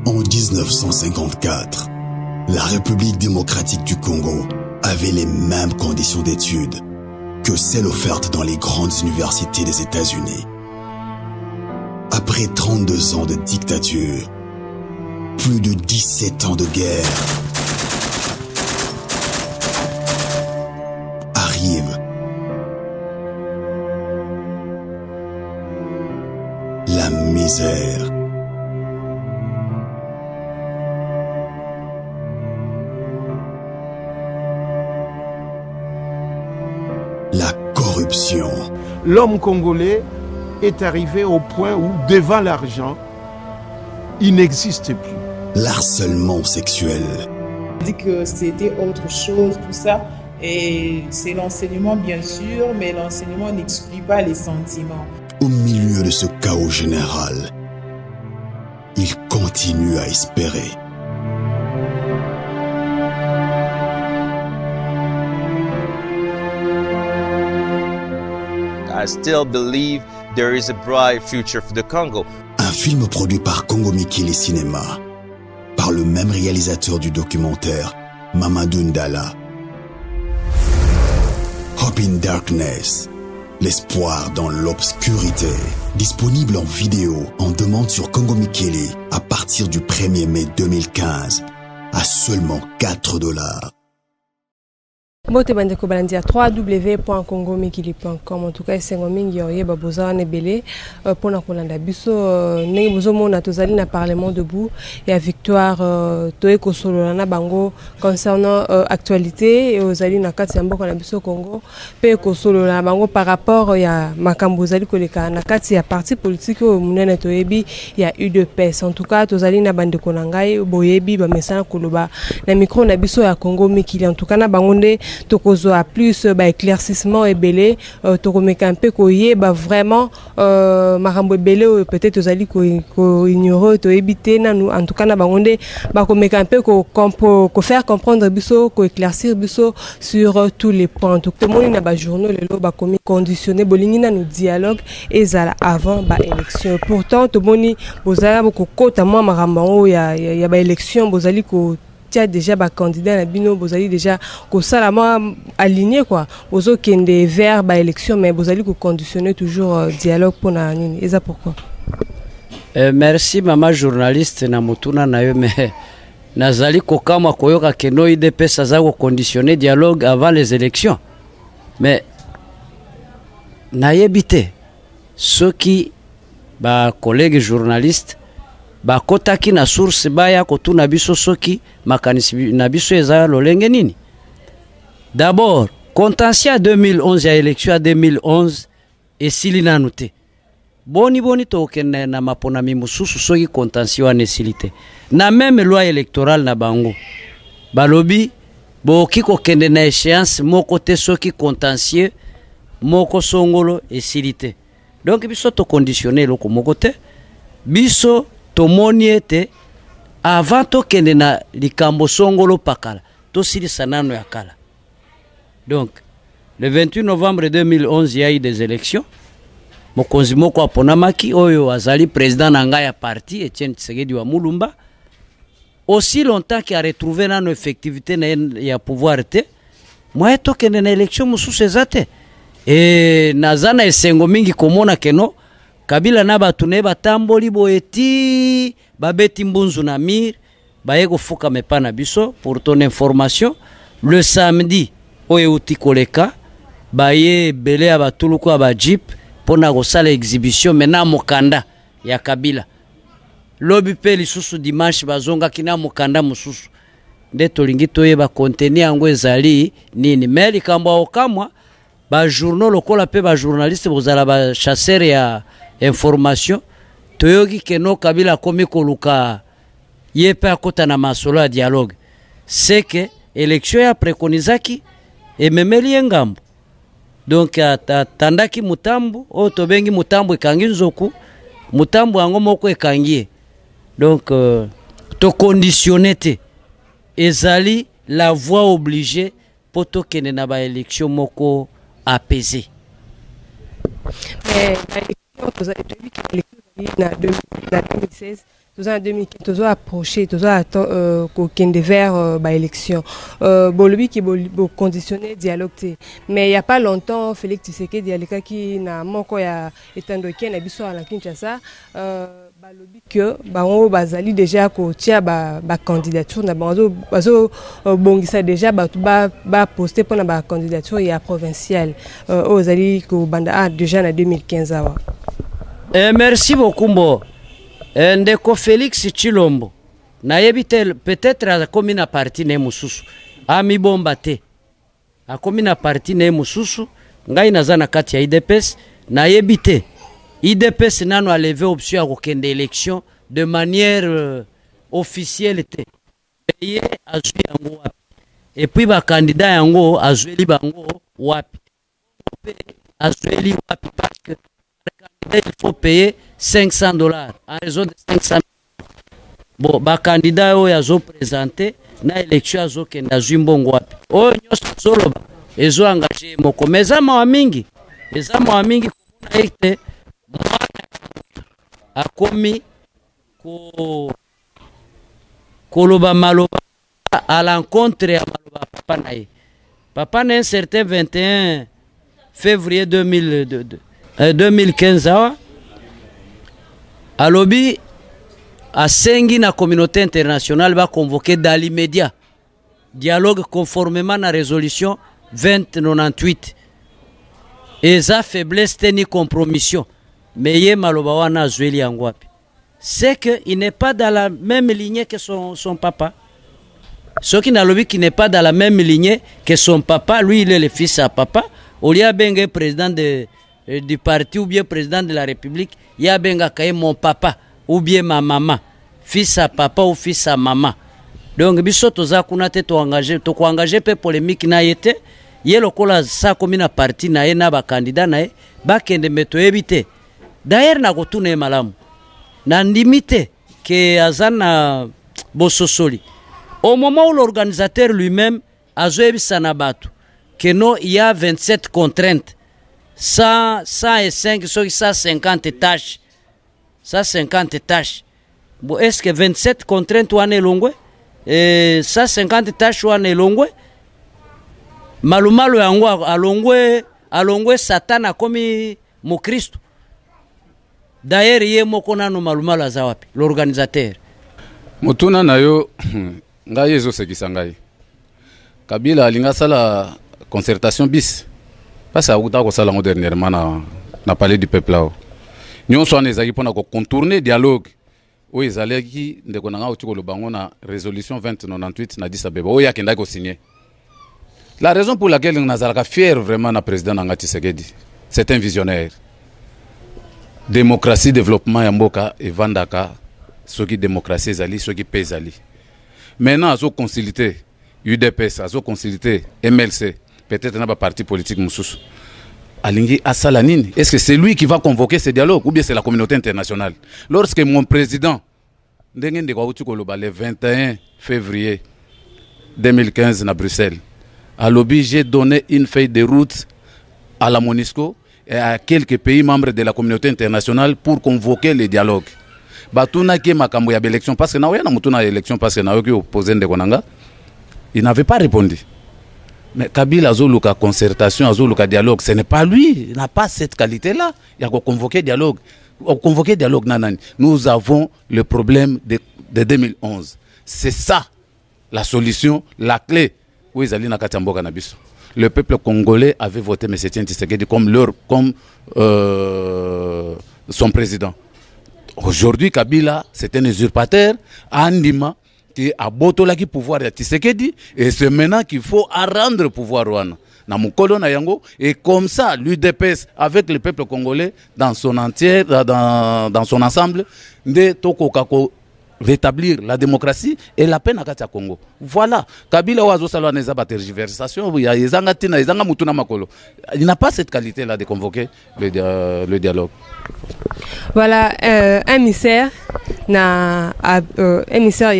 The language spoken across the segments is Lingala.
En 1954, la République démocratique du Congo avait les mêmes conditions d'études que celles offertes dans les grandes universités des États-Unis. Après 32 ans de dictature, plus de 17 ans de guerre, arrive la misère. La corruption. L'homme congolais est arrivé au point où, devant l'argent, il n'existe plus. L'harcèlement sexuel. On dit que c'était autre chose, tout ça. Et c'est l'enseignement, bien sûr, mais l'enseignement n'exclut pas les sentiments. Au milieu de ce chaos général, il continue à espérer. I still believe there is a bright future for the Congo. Un film produit par Congo Mikili Cinéma, par le même réalisateur du documentaire, Mamadou Ndala. Hope in Darkness, l'espoir dans l'obscurité. Disponible en vidéo, en demande sur Congo Mikili à partir du 1er mai 2015, à seulement $4. Bote bande ko balandia www.congomikili.com. En tout cas sengo mingi yoye baboza wane belé pona kolanda biso ndenge bozo mona tozali na parlement debout et à victoire toye kosolo na bango concernant actualité et ozali na kati ya mboka na biso Congo pe kosolo na bango par rapport ya makambo zali koleka na kati ya parti politique o munene toyebi ya UDPS. En tout cas tozali na bande ko nangai boyebi ba mesana koloba na micro na biso ya Congo Mikili. En tout cas na bango nde tokozo a plus éclaircissement et belé tokomeka un peu koye vraiment makambo belé peut-être ozali ko ignorer to éviter na nous en tout cas na bangonde ba komeka un peu ko faire comprendre biso ko éclaircir biso sur tous les points. Tout le monde na ba journaux lelo ba komi conditionner bolingi na nous dialogue ezala avant ba élection. Pourtant to moni bozala ko kota moi makambo ya ba élection bozali ko tu as déjà ba candidat na bino bozali déjà ko salama aligné quoi bozo kende vers ba élection mais bozali ko conditionner toujours dialogue pour na nini eza pourquoi merci mama journaliste na mutuna na yo mais nazali ko kama koyoka keno IDPS za ko conditionner dialogue avant les élections mais na yebite ceux qui ba collègues journalistes bakotaki na source baya kotuna biso soki makanisi na biso eza lolenge nini. D'abord contentieux à 2011 ya élection à 2011 esili nanu te boni tokende na maponami mususu soki contentieux wana esili te na même loi électorale na bango balobi boki kokende na échéance moko te soki contentieux moko songolo esili te. Donc biso to conditionner loko moko te biso tomoni ete avant tokende na likambo songolo pakala tosilisa nano ya kala. Donc le 28 novembre 2011 il y a eu des élections. Mokonzi moko aponamaki oyo azali président na ngai ya parti Etienne Tshisekedi wa Mulumba aussi longtemps qu'il a retrouvé nano effectivité na ya pouvoir te moi tokende na élection mususu ezate et nazana esengo mingi komona keno Kabila na batu ne batamboli boeti babeti mbunzu na mir baye kofuka mepa na biso. Pour ton information le samedi oye uti koleka baye belé abatuluko aba jeep pona kosala exhibition mena mokanda ya Kabila lobi pe lisusu dimanche bazonga kina mokanda mususu nde tolingi toyeba contenu yango ezali nini mais likambo okamwa ba journaux lokola pe ba journaliste bozala ba chasseur ya information toyoki keno Kabila komi koluka yepe akota na masolo ya dialogue c'est que élection ya préconisaki et memeli ngambo donc tandaki mutambu o tobengi mutambu ekangi nzoku mutambu yango moko ekangie donc to conditionner te ezali la voie obligée poto kene na ba élection moko apaisée. Mais na 2016 en 2015 tozo approché tozo kokende vers ba élection bolobi qui bo conditionner dialogue te mais il y a pas longtemps Félix Tshisekedi aleka ki na moko ya etandoki na biso na Kinshasa balobi que bango bazali déjà ko tia ba candidature na bazo bongisa déjà ba poster pour na ba candidature ya provinciale ozali ko banda déjà na 2015 awa. Merci beaucoup mbo. Ndeko Félix Tshilombo nayebi te peut-être akomi na parti ne mususu ami bomba te akomi na parti ne mususu ngai naza na kati ya IDPS nayebi te IDPS nano a levé option à kokende élection de manière officielle te peye azwi yango wapi et puis ba candidat yango azweli bango wapi azweli wapi parce que il faut payer $500 en raison de 500 bon ba candidat oyo azo présenter na élection azo kende azwi mbongo wapi oyo nyonso zoloba ezo engagé moko meza mawa mingi komona ete akomi koloba maloba à l'encontre ya maloba papa na ye papa na un certain 21 février 2015 awa alobi asengi na communauté internationale va convoquer dans l'immédiat dialogue conformément à la résolution 2098 et sa faiblesse ni compromission mais ye maloba wana azweli yango wapi c'est que il n'est pas dans la même lignée que son papa. Ce qui n'a le qui n'est pas dans la même lignée que son papa, lui il est le fils à papa. Au lieu de président du parti ou bien président de la République, il y a benga kaye mon papa ou bien ma maman, fils à papa ou fils à maman. Donc biso toza kuna te to engager pe polémique na yete, ye lokola sa komi na parti na ye na ba candidat na ye, ba kende meto ebite. D'ailleurs na kotune malamu. Na ndimite que azana bososoli. Au moment où l'organisateur lui-même a joué Sanabatu, que non, il y a 27 contraintes, 105, 150 tâches. 150 tâches. Bon, est-ce que 27 contraintes ou ane longwe? 150 tâches ou ane longwe? Malumalu yango alongwe Satan komi mo Christ. D'ailleurs, il y a mokonano malumalu azawapi, l'organisateur. Mutuna na yo ngai ezo sekisa ngai. Kabila alinga sala concertation bis. Parce que ko sala dernièrement na palais du peuple là. Nyon so na ezaki pona ko contourner dialogue. O ezalaki ndeko na nga otiko lo bango na résolution 2098 na Addis Abeba. O yakenda ko signer. La raison pour laquelle Nazaraka fier vraiment na président Nanga Tshisekedi, c'est un visionnaire. Démocratie, développement ya mboka et vandaka ce qui démocratie ezali, ce qui paix ezali. Maintenant azo concilité UDPS, azo concilité MLC, peut-être na ba parti politique mususu. Alingi asala nini? Est-ce que c'est lui qui va convoquer ce dialogue ou bien c'est la communauté internationale? Lorsque mon président ndenge ndeko utiko loba le 21 février 2015 na Bruxelles, à l'objet j'ai donné une feuille de route à la MONUSCO et à quelques pays membres de la communauté internationale pour convoquer le dialogue. Batuna qui makambo ya élection parce que na oya na mutuna élection parce que na oki opposé ndeko nanga. Il n'avait pas répondu. Mais Kabila azoluka concertation, azoluka dialogue, ce n'est pas lui, il n'a pas cette qualité-là. Il y a convoqué dialogue. Convoquer dialogue nanani. Nous avons le problème de 2011. C'est ça la solution, la clé. Oui, Zalina Katamboga Nabiso. Le peuple congolais avait voté M. Tshisekedi comme son président. Aujourd'hui, Kabila, c'est un usurpateur, Andima, qui a botolaki pouvoir de Tshisekedi, et c'est maintenant qu'il faut rendre le pouvoir Rwanda. Et comme ça, l'UDPS, avec le peuple congolais, dans son entier, dans son ensemble, de Tokokako, rétablir la démocratie et la paix à Congo. Voilà. Kabila Wazo Salwa n'est pas tergiversation. Il n'a pas cette qualité-là de convoquer le dialogue. Voilà, émissaire, il y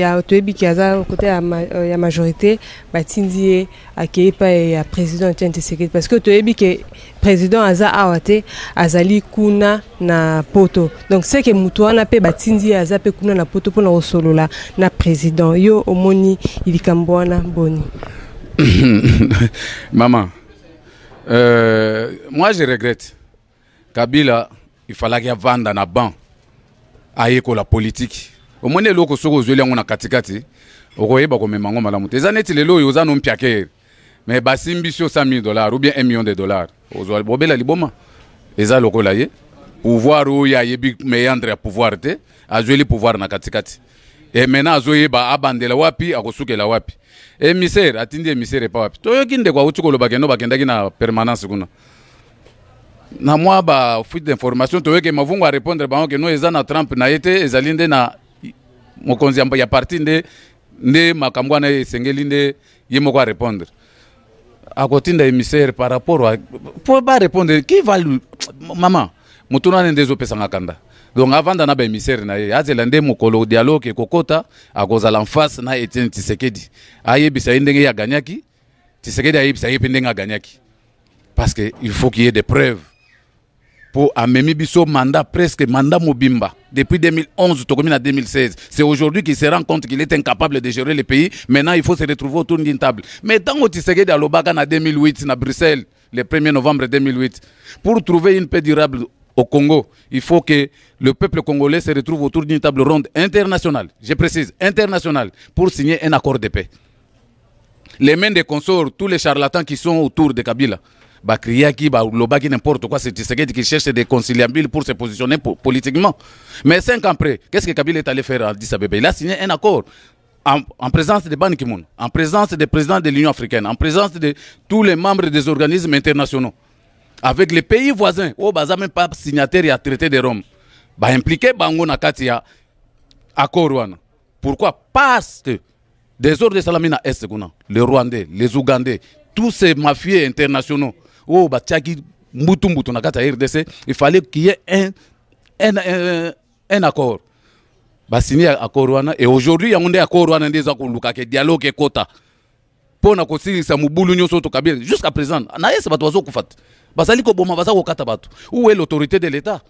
a Otoebi qui a côté de la majorité, Batindi et le président Tshisekedi. Parce que Otoebi qui président aza awate azali kuna na poto. Donc c'est que mutu wana pe batindi aza pe kuna na poto pona osolola na président yo omoni ilikambo wana boni. Maman, moi je regrette. Kabila, il fallait qu'il y ait vendre na banc aye ko la politique. Au moins loko soko zoli ngona katikati. Okoyeba ko memango malamu. Ezaneti lelo yoza no mpiake. Mais basimbi sur $100,000 ou bien $1 million. Ozwa bobela liboma. Eza loko la ye. Pouvoir ou ya yebi meyandre pouvoir te. Azweli pouvoir na katikati. Et maintenant azoyeba abandela wapi akosukela wapi. Émissaire atindi émissaire pa wapi. Toyokinde kwa utukolo bakendo bakendaki na permanence kuna. Na moi ba fuite d'information toyoke mavungu a répondre ba que no ezana Trump na yete ezalinde na mokonzi ya parti nde makambo na esengeli nde yemoko a répondre. À côté d'un émissaire par rapport à pour pas répondre qui va lui maman mutuna ndezo pesa ngakanda. Donc avant d'en avoir émissaire na ye azelande mokolo dialogue kokota akozala en face na Etienne Tshisekedi. Ayebisa ndenge ya ganyaki Tshisekedi ayebisa yependenge ganyaki. Parce que il faut qu'il y ait des preuves. Pour amener biso mandat presque mandat mobimba depuis 2011 à 2016. C'est aujourd'hui qu'il se rend compte qu'il est incapable de gérer le pays. Maintenant, il faut se retrouver autour d'une table. Mais tant que Tshisekedi à l'Obaka en 2008 à Bruxelles, le 1er novembre 2008, pour trouver une paix durable au Congo, il faut que le peuple congolais se retrouve autour d'une table ronde internationale. Je précise, internationale, pour signer un accord de paix. Les mains des consorts, tous les charlatans qui sont autour de Kabila, Bakriaki, Lobaki, n'importe quoi, c'est Tshisekedi qui cherche des conciliables pour se positionner politiquement. Mais 5 ans après, qu'est-ce que Kabila est allé faire à Addis Abeba? Il a signé un accord en présence de Ban Ki-moon, en présence des présidents de l'Union africaine, en présence de tous les membres des organismes internationaux, avec les pays voisins. Oh, baza même pas signataire et à traité de Rome. Bah impliqué Bango Nakatia accord wana. Pourquoi? Parce que des ordres de Salamina Est, les Rwandais, les Ougandais, tous ces mafieux internationaux. Oh, bah, Mbutu Nakata RDC, il fallait qu'il y ait un accord. Bah, signé accord wana. Et aujourd'hui, il y a un accord wana des accords, dialogue et quota. Pour na kosi sa mubulu nyoso to Kabila. Jusqu'à présent, na yesa batu wazo kufat. Basali ko boma baza ko kata batu. Où est l'autorité de l'État?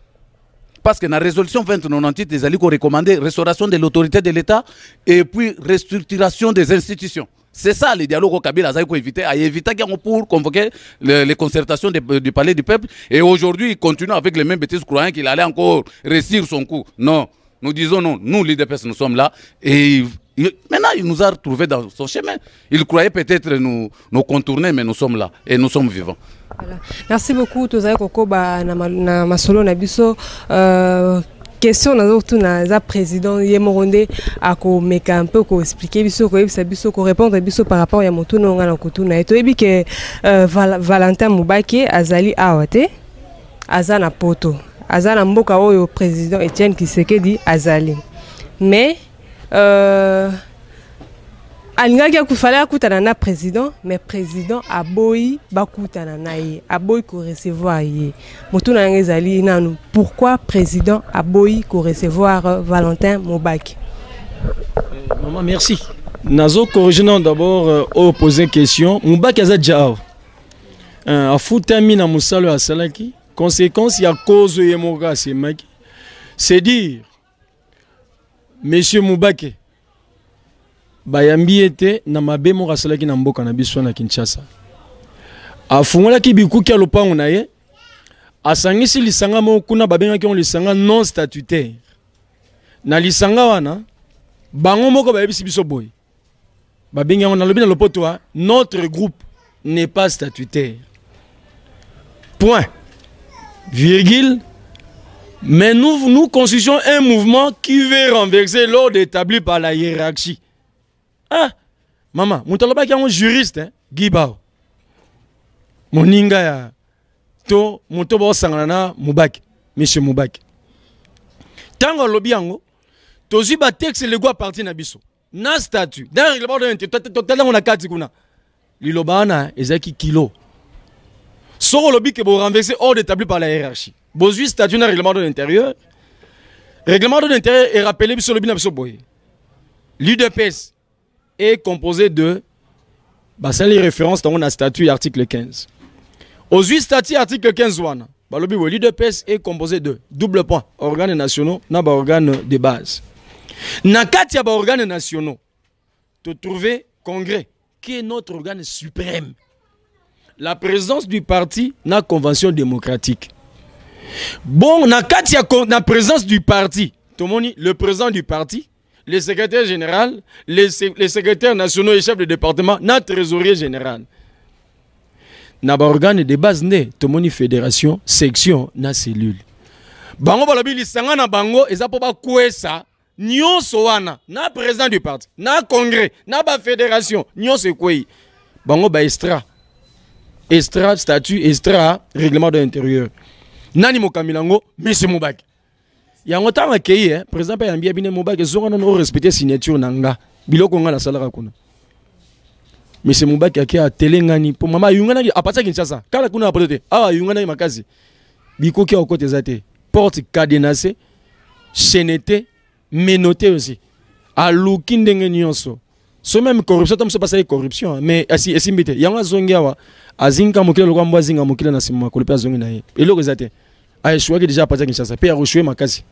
Parce que dans la résolution 2098, les alliés ont recommandé restauration de l'autorité de l'État et puis restructuration des institutions. C'est ça le dialogue au Kabila a évité pour convoquer les concertations du palais du peuple. Et aujourd'hui, il continue avec les mêmes bêtises croyant qu'il allait encore réussir son coup. Non, nous disons non. Nous, l'IDPS, nous sommes là. Et maintenant, il nous a retrouvés dans son chemin. Il croyait peut-être nous contourner, mais nous sommes là. Et nous sommes vivants. Voilà. Merci beaucoup, Tozaï Kokoba, na masolo na biso. Question na président Yemoronde a ko meka un peu ko expliquer biso ko biso ko répondre biso par rapport ya moto no ngana ko tuna eto ebi ke Valentin Mubake azali awate azana poto azana mboka oyo président Etienne Tshisekedi azali mais alingaki akufala akutana na président mais président aboyi bakutana na ye aboyi ko recevoir ye moto na ngezali nanu pourquoi président aboyi ko recevoir Valentin Mubake. Maman merci nazo corrigeant d'abord au poser question Mubake aza jao afutami na musalo asalaki conséquence ya cause yemoka semaki c'est dire monsieur Mubake bayambi ete na mabe mo rasalaki na mboka na biso na Kinshasa afungolaki bikuki ya lopango na ye asangisi lisanga mo kuna babengaki on lisanga non statutaire na lisanga wana bango moko bayebisi biso boy babengi on na lobi na lopoto notre groupe n'est pas statutaire point virgule mais nous constituons un mouvement qui veut renverser l'ordre établi par la hiérarchie. Ah, maman, Moutaloba qui est un juriste, hein, Guy Bao. Moninga ya to Motobo Sangrana Mubake, monsieur Mubake. Tango lobiango, tozi ba texte le go parti na biso. Na statut, dans le règlement de l'intérieur, on a 4 kuna. Lilobana ezaki kilo. Soro lobi que bo renverser ordre établi par la hiérarchie. Bozui statut na règlement de l'intérieur. Règlement de l'intérieur est rappelé biso lobi na biso boy. L'UDPS est composé de les références dans le statut article 15. Aux 8 statuts, article 15 wana. Balobi wo l'UDPS est composé de double point organes nationaux na ba organes de base. Na kati ya ba organes nationaux, te trouver congrès qui est notre organe suprême. La présence du parti na convention démocratique. Bon, na kati ya na présence du parti, tomoni le président du parti, le secrétaire général, les secrétaires nationaux et chefs de département, na trésorier général. Na ba organe de base ne, tomoni fédération, section, na cellule. Bango balobi lisanga na bango eza po ba kwesa nyonso wana na président du parti, na congrès, na ba fédération, nyonso kwei. Bango ba extra. Extra statut, extra règlement de l'intérieur. Nani mokamilango, monsieur Moubaki. Yango tanga kei, président pa yambia bine Moubaki zonga non respecter signature nanga. Biloko nga na salara kuna. Monsieur Moubaki akia telengani po mama yungana apasa Kinshasa. Kala kuna apote. Ah yungana makazi. Biko kia okote zate. Porte cadenassée, chaînette, menotée aussi. Aluki ndenge nyonso. So même corruption tam se passer corruption mais asi mbite. Yango zongiawa azinga mokile lokwa mbwa zinga mokile na sima ko lepa zongi na ye. Eloko zate. Aye choisi déjà apasa Kinshasa. Pe a rechoue makazi.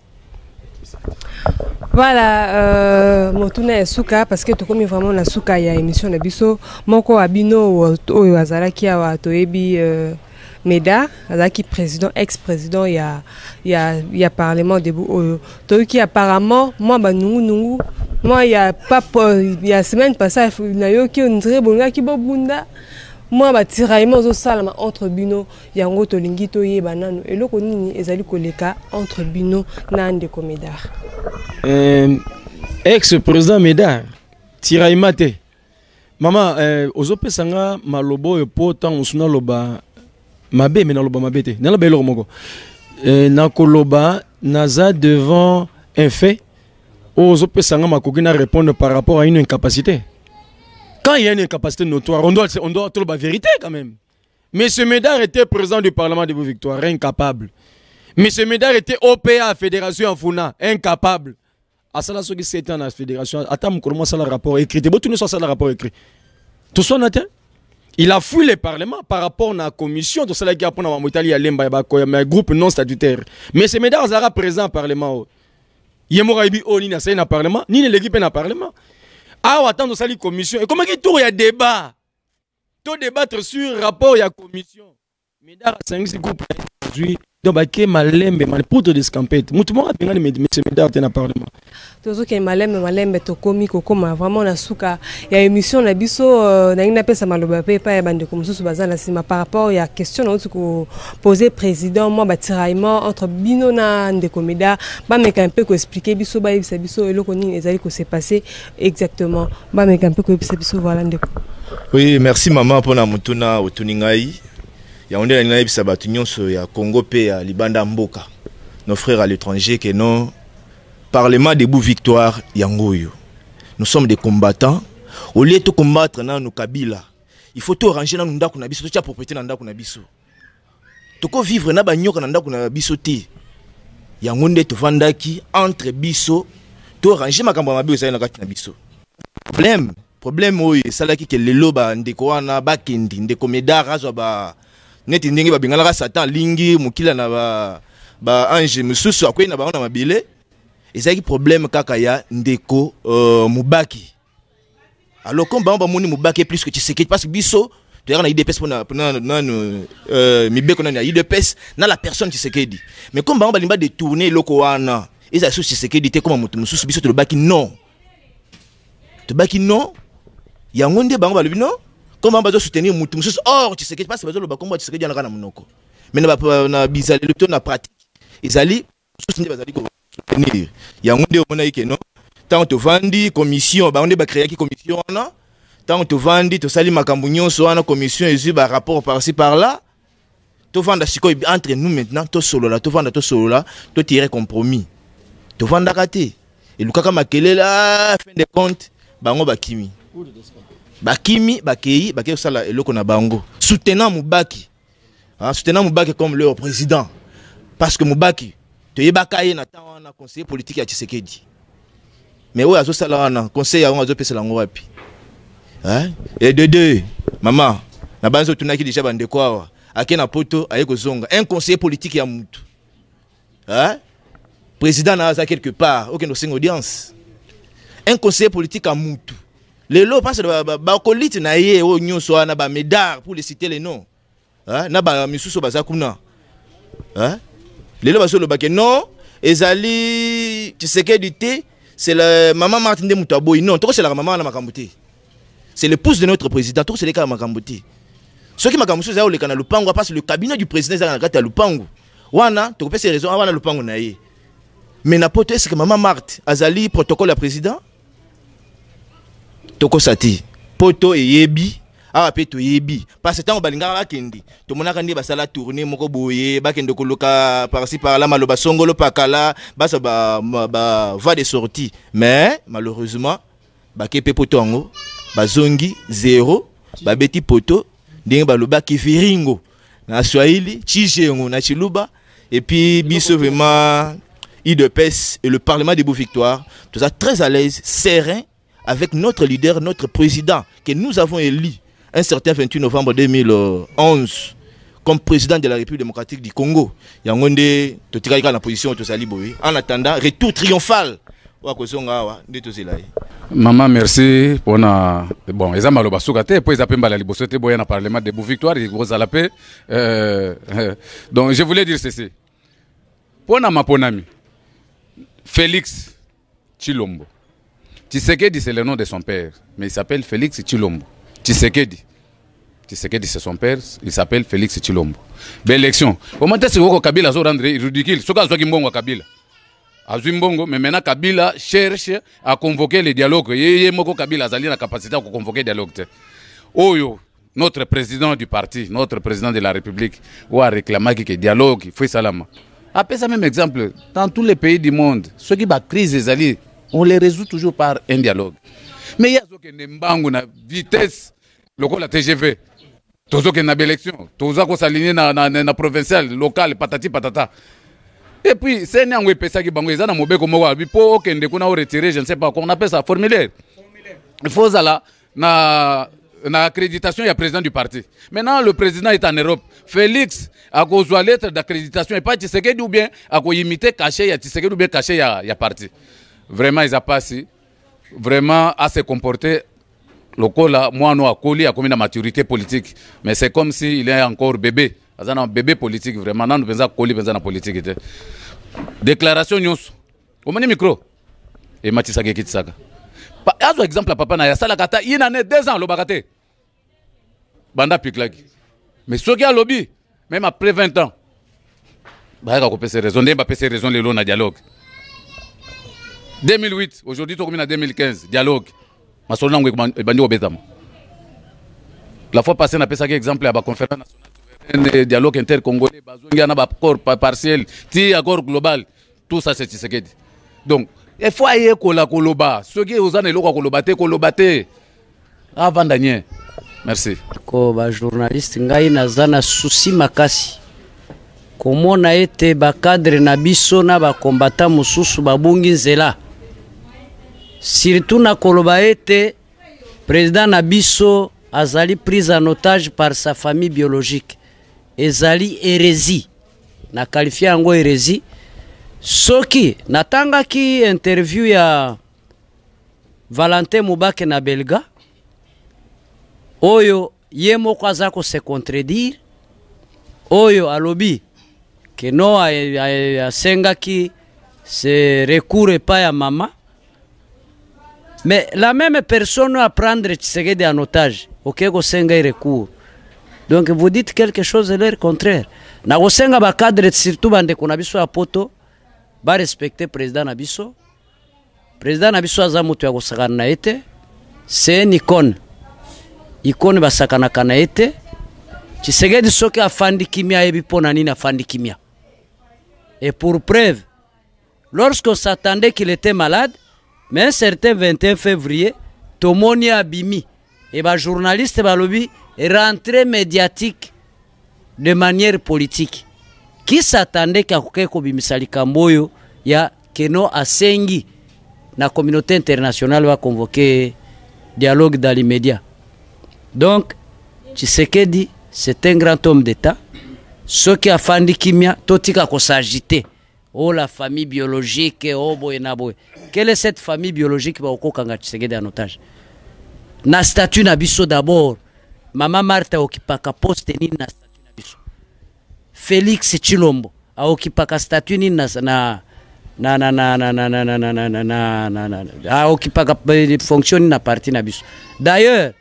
Voilà, motuna ya suka parce que tokomi vraiment na suka ya émission na biso moko abino oyo azalaki awa toyebi Meda azalaki président ex-président ya parlement debout oyo toyoki apparemment moi ba nungu moi ya pas ya semaine passée na yoki ondre bongaki bobunda moi ba tiraillement zo salama entre bino yango tolingi toyeba nanu eloko nini ezali koleka entre bino na ndeko Medar. Ex-président Medar tiraillement te mama ozope sanga malobo e pota musuna loba mabe mais na loba mabe te na loba eloko moko na koloba naza devant un fait ozope sanga makoki na répondre par rapport à une incapacité. Quand il y a une incapacité notoire, on doit trouver la vérité quand même. Monsieur Medar était président du Parlement de Victoire, incapable. Monsieur Medar était OPA, Fédération en Funa, incapable. À ça, ce qui s'est en la Fédération, attends, comment ça le rapport écrit. Tout le monde ça le rapport écrit. Tout ça, il a fui le Parlement par rapport à la commission, tout ça qui a pris en Italie, un groupe non statutaire. Monsieur Medar sera présent au Parlement. Il y a un Parlement, ni l'équipe dans le Parlement. Ah, attends, ça la commission. Et comment il y a débat? Tout débattre sur rapport à la commission. Mais dans ce groupe, aujourd'hui, donc, il malembe, mal poudre de scampette. Moutou a bien aimé, monsieur Medar, dans le Parlement. Tout ce qui est malembe, to komi, kokoma, vraiment, na suka. Il y a une émission, na biso, na une appel, ça m'a le bapé, pas bande comme ça, par rapport à la question, que poser président, moi, tiraillement entre Bino na ndeko Medar, bah, mais un peu expliquer, biso, bah, biso, et le koni, les alliés que c'est passé exactement. Bah, mais un peu biso, voilà, ndeko. Oui, merci, maman, pour la moutuna, au tuningaï. Il y a un des ya Congo pe ya Libanda Mboka. Nos frères à l'étranger que non Parlement debout victoire yangoyo. Nous sommes des combattants. Au lieu de combattre na nos Kabila, il faut tout ranger na ndako na biso, tu as propriété na ndako na biso. Toko vivre na banyoka na ndako na biso te. Yangonde to vandaki entre biso, to ranger makambo mabe osala na kati na biso. Problème oyo salaki ke lelo ba ndeko wana ba kendi ndeko Medar azwa ba neti ndenge ba bingala Satan lingi mukila na ba ange mususu akwena ba na mabile ezaki problème kaka ya ndeko Mubaki. Alors comme ba moni Mubaki plus que Tshisekedi parce que biso tu na IDPS pour na mibeko na IDPS na la personne Tshisekedi. Mais comme ba limba détourner loko wana eza sous Tshisekedi te comme mutu mususu biso to baki non. To baki non. Yangonde bango balobi non. Comment on va soutenir mutu mususu or Tshisekedi parce que bazo loba komba Tshisekedi na munoko. Mais na bizali le to na pratique. Ezali soutenir bazali ko soutenir. Yangonde omona ike non. Tant to vandi commission bango ba créer ki commission na. Tant to vandi to sali makambu nyonso wana commission ezu ba rapport par-ci par-là. To vanda siko entre nous maintenant to solo la to vanda to solo la to tirer compromis. To vanda raté. Et lukaka makelela fin de compte bango bakimi. Bakimi, bakei, bakei sala eloko na bango. Soutenant Mubaki. Soutenant Mubaki comme leur président. Parce que Mubaki, te yebakaye na tawana conseiller politique ya Tshisekedi. Mais oyo azo sala wana conseil ya azo pesa lango wapi. Et de deux, maman, na banzo tunaki déjà bandeko awa. akena poto aye kozonga un conseiller politique ya mutu hein président na quelque part aucun dossier audience un conseiller politique à mutu lelo passe ba kolite na ye o nyonso na ba médard pour les citer les noms hein na ba misuso bazakuna hein lelo baso le baké non ezali tu sais que du thé c'est la maman Martine de Mutaboy non toi c'est la maman na makambuti c'est l'épouse de notre président toi c'est les cas makambuti ceux qui makambuti za le kana lupango parce le cabinet du président za na kata lupango wana to kopesa raison wana lupango na ye mais na poto est-ce que maman Marthe azali protocole ya président toko sati poto eyebi awa pe to yebi parce que tant balingaka kendi to monaka ndi basala tourner moko boye bakende koloka par-ci par-là maloba songolo pakala basa ba va de sortie mais malheureusement bakepe poto ango bazongi zéro babeti poto ndenge baloba kifiringo na Swahili chijengo na chiluba et puis biso vraiment IDPS et le Parlement des Beaux-Victoires tout ça très à l'aise serein avec notre leader, notre président, que nous avons élu un certain 28 novembre 2011 comme président de la République démocratique du Congo. Il y a une position en attendant, retour triomphal. Maman, merci pour na bon, ils ont mal au bassoukate, puis ils appellent la libosoté boya na Parlement des Beaux-Victoires, ils vont à la paix. Donc je voulais dire ceci. Pour na maponami, Félix Tshilombo. Tshisekedi, c'est le nom de son père, mais il s'appelle Félix Tshilombo. Tshisekedi, c'est son père, il s'appelle Félix Tshilombo. Belle élection. Comment est-ce que Kabila a rendu ridicule? Ce qu'il y a Kabila. Mais maintenant, Kabila cherche à convoquer le dialogue. Kabila a la capacité à convoquer le dialogue. Oyo, notre président du parti, notre président de la République, a réclamé que le dialogue, il faut salama. Après ça, même exemple, dans tous les pays du monde, ceux qui ont crise des alliés, on les résout toujours par un dialogue. Mais il y a ceux qui ont une vitesse, la TGV, tous ceux qui ont une élection, tous ceux qui sont alignés dans la provinciale, locale, patati patata. Et puis, c'est un peu ça qui est dans mon bec, pour retirer, je ne sais pas, qu'on appelle ça formulaire. Il faut ça là, l'accréditation, il y a le président du parti. Maintenant, le président est en Europe. Félix, à cause de la lettre d'accréditation, et pas Tshisekedi ou bien à cause imiter caché, il y a Tshisekedi ou bien caché, il y a parti. Vraiment, ils n'ont pas si vraiment à se comporter. Le coup là, moi, nous, à Koli, à combien de maturité politique. Mais c'est comme s'il est encore bébé. Un bébé politique, vraiment. Nous pensons Koli, pensons en politique. Déclaration news. Au moins, micro. Et Matissa Gekitsaka. Par exemple, papa na yasala kata, il y a 2 ans, le bagate. Banda piklaki. Mais ceux qui ont lobby, même après 20 ans, bah, il y a raison, il y a raison, les lois dialogue. 2008, aujourd'hui, on a 2015, dialogue. La fois passée, on a fait un exemple à la conférence nationale, dialogue intercongolais, il y a un accord partiel, il y a un accord global. Tout ça, c'est Tshisekedi. Donc, il faut aller à Koloba. Ceux qui ont été Kolobate. Avant Daniel. Merci. Comme journaliste, ngai nazana souci makasi. Comment na été ba cadre na biso na ba combattant mususu babungi nzela. Surtout na Koloba été président na biso azali pris en otage par sa famille biologique. Ezali hérésie. Na qualifié yango hérésie. Soki natanga ki interview ya Valentin Mubake na Belga oyo ye moko aza ko se contredire oyo alobi que no asenga ki se recours pas ya mama mais la même personne à prendre Tshisekedi en otage ok ko senga recours donc vous dites quelque chose de leur contraire na ko senga ba cadre surtout bande kuna biso ya poto ba respecter président Nabiso. Président Nabiso aza mutu ya kosakana na ete. C'est une icône. Icône basakana kana ete. Tshisekedi soki afandi kimia ebi pona nini afandi kimia. Et pour preuve, lorsqu'on s'attendait qu'il était malade, mais un certain 21 février, Tomoni abimi et ba journaliste balobi rentrée médiatique de manière politique. Qui s'attendait qu'à ko bimisali kamboyo ya keno asengi na communauté internationale va convoquer dialogue dans les médias. Donc Tshisekedi c'est un grand homme d'État ceux qui afandi kimia totika ko s'agiter. Oh la famille biologique, oh boy na boy. Quelle est cette famille biologique ba okokanga Tshisekedi en otage? Na statut na biso d'abord. Mama Martha okipaka poste ni na statut na biso. Félix Tshilombo okipaka statut ni na okipaka fonction na parti na biso. D'ailleurs,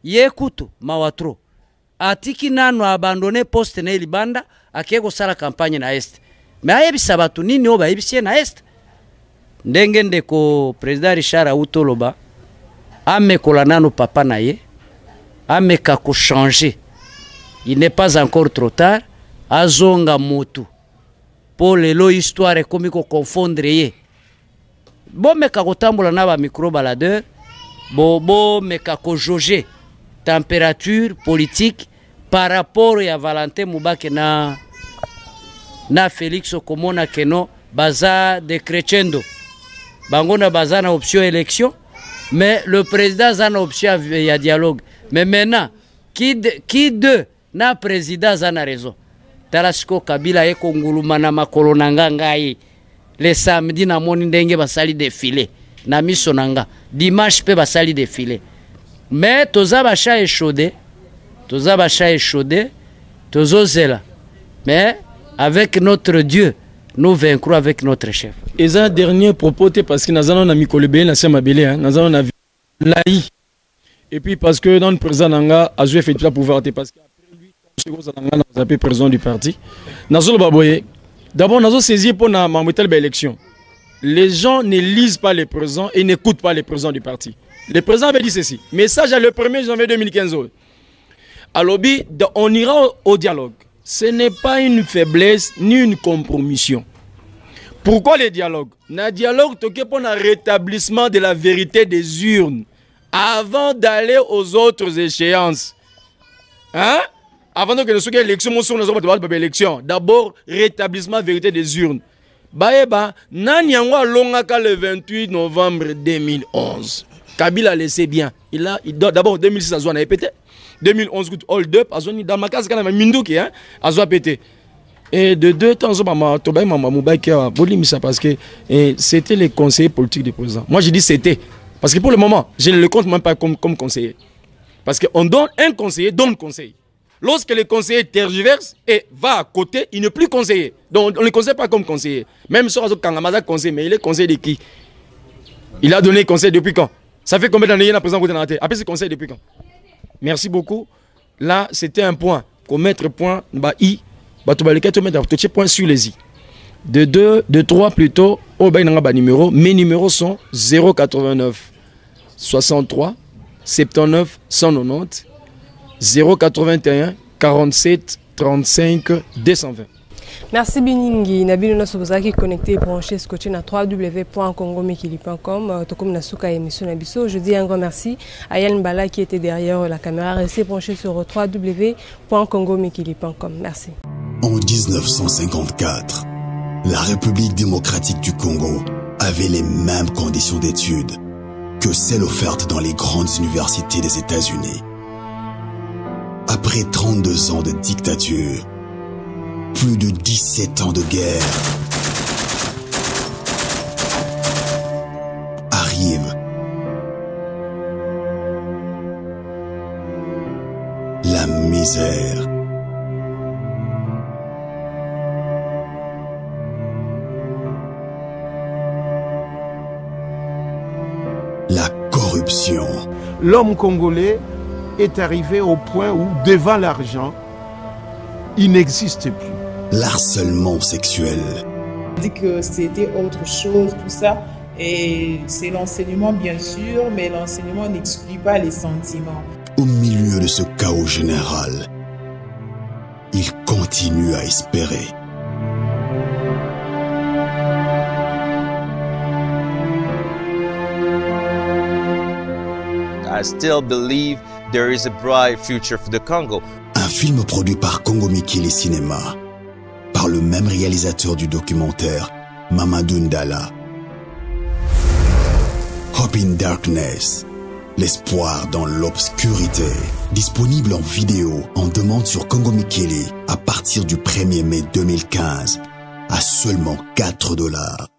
Yekuto Mawatro atiki nanu abandonné poste na Libanda akeko sala campagne na Est. Mais ayebisa batu nini oba yebisie na Est. Ndenge ndeko président Richard Aoutoloba amekola nanu papa na ye ameka ko changer. Il n'est pas encore trop tard. Azonga motu pour lelo histoire komi ko confondre ye. Bo meka ko tambola na ba micro baladeur. Bo meka ko jauger température politique par rapport à Valentin Moubake na Félix Okomona Keno baza de crescendo. Bangona baza na option élection, mais le président a une option ya dialogue. Mais maintenant, qui de na président a raison? Talasiko Kabila eko nguluma na makolo nanga ngai. Le samedi na moni ndenge basali défilé. Na miso nanga. Dimanche pe basali défilé. Mais toza bacha échaudé. Tozo zela. Mais avec notre Dieu, nous vaincrons avec notre chef. Et ça, dernier propos, parce que nous avons mis Kolébé, nous avons vu l'AI. Et puis parce que dans le président Nanga a joué fait la pouvoir, parce qu'après lui, nous avons appelé président du parti. D'abord, nous avons saisi pour l'élection. Les gens ne lisent pas les présidents et n'écoutent pas les présidents du parti. Le président avait dit ceci. Message le 1er janvier 2015. À l'objet, on ira au dialogue. Ce n'est pas une faiblesse ni une compromission. Pourquoi le dialogue? Le dialogue, c'est pour le rétablissement de la vérité des urnes avant d'aller aux autres échéances. Hein? Avant que nous soyons élection, d'abord, rétablissement de la vérité des urnes. Baeba, Nanyangwa Longaka le 28 novembre 2011. Kabila le sait bien. D'abord, 2006, il a répété. 2011, hold up, dans ma case, il y a Mindouki, hein, a pété. Et de 2 temps, parce que c'était les conseillers politiques du président. Moi, je dis c'était. Parce que pour le moment, je ne le compte même pas comme conseiller. Parce qu'on donne un conseiller, donne conseil. Lorsque le conseiller tergiverse et va à côté, il n'est plus conseiller. Donc, on ne le conseille pas comme conseiller. Même si on a conseiller, mais il est conseiller de qui? Il a donné conseil depuis quand? Ça fait combien d'années il y a un président qui a après ce conseil depuis quand? Merci beaucoup. Là, c'était un point. Qu'on mette point, point sur les i. De 3 plutôt, numéro. Mes numéros sont 089 63 79 190 081 47 35 220. Merci Biningi. Nabil Nosobozaki connecté et branché scotché na www.congomekili.com. Tokom Nasuka émission Nabiso. Je dis un grand merci à Yann Bala qui était derrière la caméra. Restez branché sur www.congomekili.com. Merci. En 1954, la République démocratique du Congo avait les mêmes conditions d'études que celles offertes dans les grandes universités des États-Unis. Après 32 ans de dictature, plus de 17 ans de guerre, arrive la misère. La corruption. L'homme congolais est arrivé au point où, devant l'argent, il n'existe plus. L'harcèlement sexuel. On dit que c'était autre chose, tout ça. Et c'est l'enseignement, bien sûr, mais l'enseignement n'exclut pas les sentiments. Au milieu de ce chaos général, il continue à espérer. I still believe there is a bright future for the Congo. Un film produit par Congomekili Cinéma, par le même réalisateur du documentaire, Mamadou Ndala. Hope in Darkness, L'espoir dans l'obscurité. Disponible en vidéo, en demande sur Congo Mikili à partir du 1er mai 2015 à seulement $4.